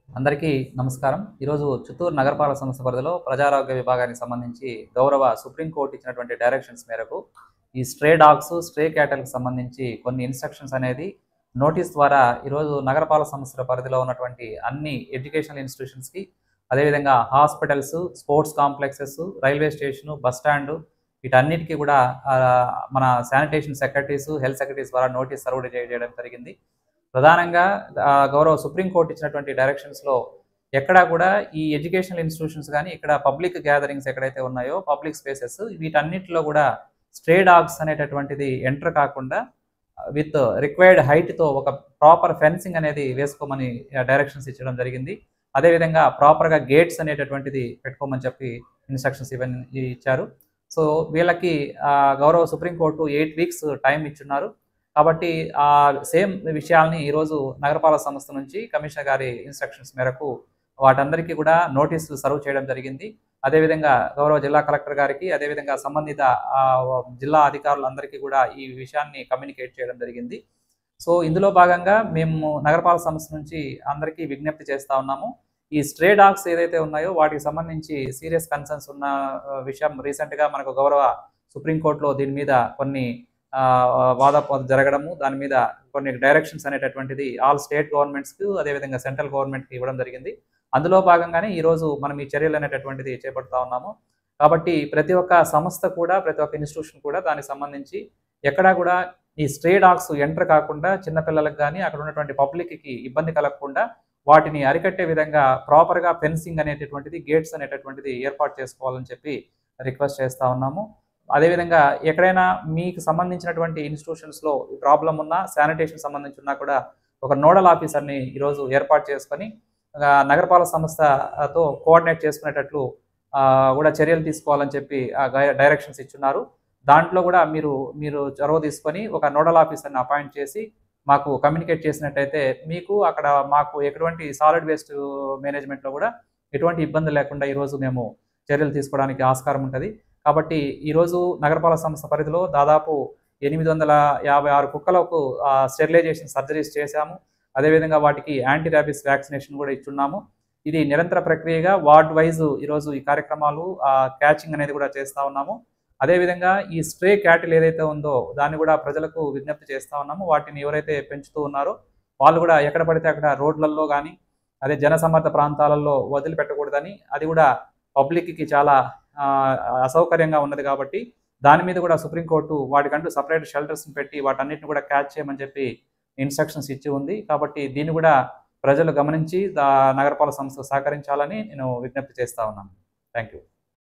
అందరికీ నమస్కారం. ఈరోజు చిత్తూరు నగరపాలక సంస్థ పరిధిలో ప్రజారోగ్య విభాగానికి సంబంధించి గౌరవ సుప్రీంకోర్టు ఇచ్చినటువంటి డైరెక్షన్స్ మేరకు ఈ స్ట్రే డాగ్స్, స్ట్రే క్యాటల్‌కి సంబంధించి కొన్ని ఇన్‌స్ట్రక్షన్స్ అనేది నోటీస్ ద్వారా ఈరోజు నగరపాలక సంస్థల పరిధిలో ఉన్నటువంటి అన్ని ఎడ్యుకేషనల్ ఇన్‌స్టిట్యూషన్స్‌కి, అదేవిధంగా hospitals, sports complexes, railway station, bus stand వీటన్నిటికి కూడా మన శానిటేషన్ సెక్రటరీస్, హెల్త్ సెక్రటరీస్ ద్వారా నోటీస్ సర్వ్డ్ చేయడం జరిగింది. ప్రధానంగా గౌరవ సుప్రీంకోర్టు ఇచ్చినటువంటి డైరెక్షన్స్‌లో ఎక్కడా కూడా ఈ ఎడ్యుకేషనల్ ఇన్‌స్టిట్యూషన్స్ గాని, ఇక్కడ పబ్లిక్ గ్యాదరింగ్స్ ఎక్కడైతే ఉన్నాయో పబ్లిక్ స్పేసెస్ వీటన్నిటిలో కూడా స్ట్రే డాగ్స్ అనేటటువంటిది ఎంటర్ కాకుండా విత్ రిక్వైర్డ్ హైట్‌తో ఒక ప్రాపర్ ఫెన్సింగ్ అనేది వేసుకోమని డైరెక్షన్స్ ఇచ్చడం జరిగింది. అదేవిధంగా ప్రాపర్‌గా గేట్స్ అనేటటువంటిది పెట్టుకోమని చెప్పి ఇన్‌స్ట్రక్షన్స్ ఇవన్నీ ఇచ్చారు. సో, వీళ్ళకి గౌరవ సుప్రీంకోర్టు 8 వీక్స్ టైం ఇచ్చున్నారు. కాబట్టి సేమ్ విషయాల్ని ఈరోజు నగరపాలక సంస్థ నుంచి కమిషనర్ గారి ఇన్‌స్ట్రక్షన్స్ మేరకు వాటందరికీ కూడా నోటీసులు సర్వ్ చేయడం జరిగింది. అదేవిధంగా గౌరవ జిల్లా కలెక్టర్ గారికి, అదేవిధంగా సంబంధిత జిల్లా అధికారులందరికీ కూడా ఈ విషయాన్ని కమ్యూనికేట్ చేయడం జరిగింది. సో, ఇందులో భాగంగా మేము నగరపాలక సంస్థ నుంచి అందరికీ విజ్ఞప్తి చేస్తా ఉన్నాము. ఈ స్ట్రే డాగ్స్ ఏదైతే ఉన్నాయో వాటికి సంబంధించి సీరియస్ కన్సర్న్స్ ఉన్న విషయం రీసెంట్‌గా మనకు గౌరవ సుప్రీంకోర్టులో దీని మీద కొన్ని వాదోపవాదాలు జరగడము, దాని మీద కొన్ని డైరెక్షన్స్ అనేటటువంటిది ఆల్ స్టేట్ గవర్నమెంట్స్‌కి, అదేవిధంగా సెంట్రల్ గవర్నమెంట్‌కి ఇవ్వడం జరిగింది. అందులో భాగంగానే ఈరోజు మనం ఈ చర్యలు అనేటటువంటిది చేపడతా ఉన్నాము. కాబట్టి ప్రతి ఒక్క సంస్థ కూడా, ప్రతి ఒక్క ఇన్‌స్టిట్యూషన్ కూడా దానికి సంబంధించి ఎక్కడా కూడా ఈ స్ట్రే డాగ్స్ ఎంటర్ కాకుండా చిన్న పిల్లలకు గాని, అక్కడ ఉన్నటువంటి పబ్లిక్‌కి ఇబ్బంది కలగకుండా వాటిని అరికట్టే విధంగా ప్రాపర్‌గా ఫెన్సింగ్ అనేటటువంటిది, గేట్స్ అనేటటువంటిది ఏర్పాటు చేసుకోవాలని చెప్పి రిక్వెస్ట్ చేస్తా ఉన్నాము. అదేవిధంగా ఎక్కడైనా మీకు సంబంధించినటువంటి ఇన్‌స్టిట్యూషన్స్‌లో ప్రాబ్లమ్ ఉన్నా, శానిటేషన్ సంబంధించి ఉన్నా కూడా ఒక నోడల్ ఆఫీసర్‌ని ఈరోజు ఏర్పాటు చేసుకొని నగరపాలక సంస్థతో కోఆర్డినేట్ చేసుకునేటట్లు కూడా చర్యలు తీసుకోవాలని చెప్పి డైరెక్షన్స్ ఇచ్చున్నారు. దాంట్లో కూడా మీరు చొరవ తీసుకొని ఒక నోడల్ ఆఫీసర్‌ని అపాయింట్ చేసి మాకు కమ్యూనికేట్ చేసినట్టయితే మీకు అక్కడ మాకు ఎటువంటి సాలిడ్ వేస్ట్ మేనేజ్మెంట్‌లో కూడా ఎటువంటి ఇబ్బంది లేకుండా ఈరోజు మేము చర్యలు తీసుకోవడానికి ఆస్కారం ఉంటది. కాబట్టి ఈరోజు నగరపాలక సంస్థ పరిధిలో దాదాపు 856 కుక్కలకు స్టెరిలైజేషన్ సర్జరీస్ చేశాము. అదేవిధంగా వాటికి యాంటీ ర్యాబీస్ వ్యాక్సినేషన్ కూడా ఇచ్చున్నాము. ఇది నిరంతర ప్రక్రియగా వార్డ్ వైజ్ ఈరోజు ఈ కార్యక్రమాలు క్యాచింగ్ అనేది కూడా చేస్తా ఉన్నాము. అదేవిధంగా ఈ స్ట్రే క్యాటిల్ ఏదైతే ఉందో దాన్ని కూడా ప్రజలకు విజ్ఞప్తి చేస్తా ఉన్నాము. వాటిని ఎవరైతే పెంచుతూ ఉన్నారో వాళ్ళు కూడా ఎక్కడ పడితే అక్కడ రోడ్లలో గానీ, అదే జనసమ్మర్ద ప్రాంతాలలో వదిలిపెట్టకూడదని, అది కూడా పబ్లిక్‌కి చాలా అసౌకర్యంగా ఉన్నది కాబట్టి దాని మీద కూడా సుప్రీంకోర్టు వాటికంటూ సెపరేట్ షెల్టర్స్‌ని పెట్టి వాటన్నిటిని కూడా క్యాచ్ చేయమని చెప్పి ఇన్‌స్ట్రక్షన్స్ ఇచ్చి ఉంది. కాబట్టి దీన్ని కూడా ప్రజలు గమనించి నగరపాలక సంస్థ సహకరించాలని నేను విజ్ఞప్తి చేస్తా ఉన్నాను. Thank you.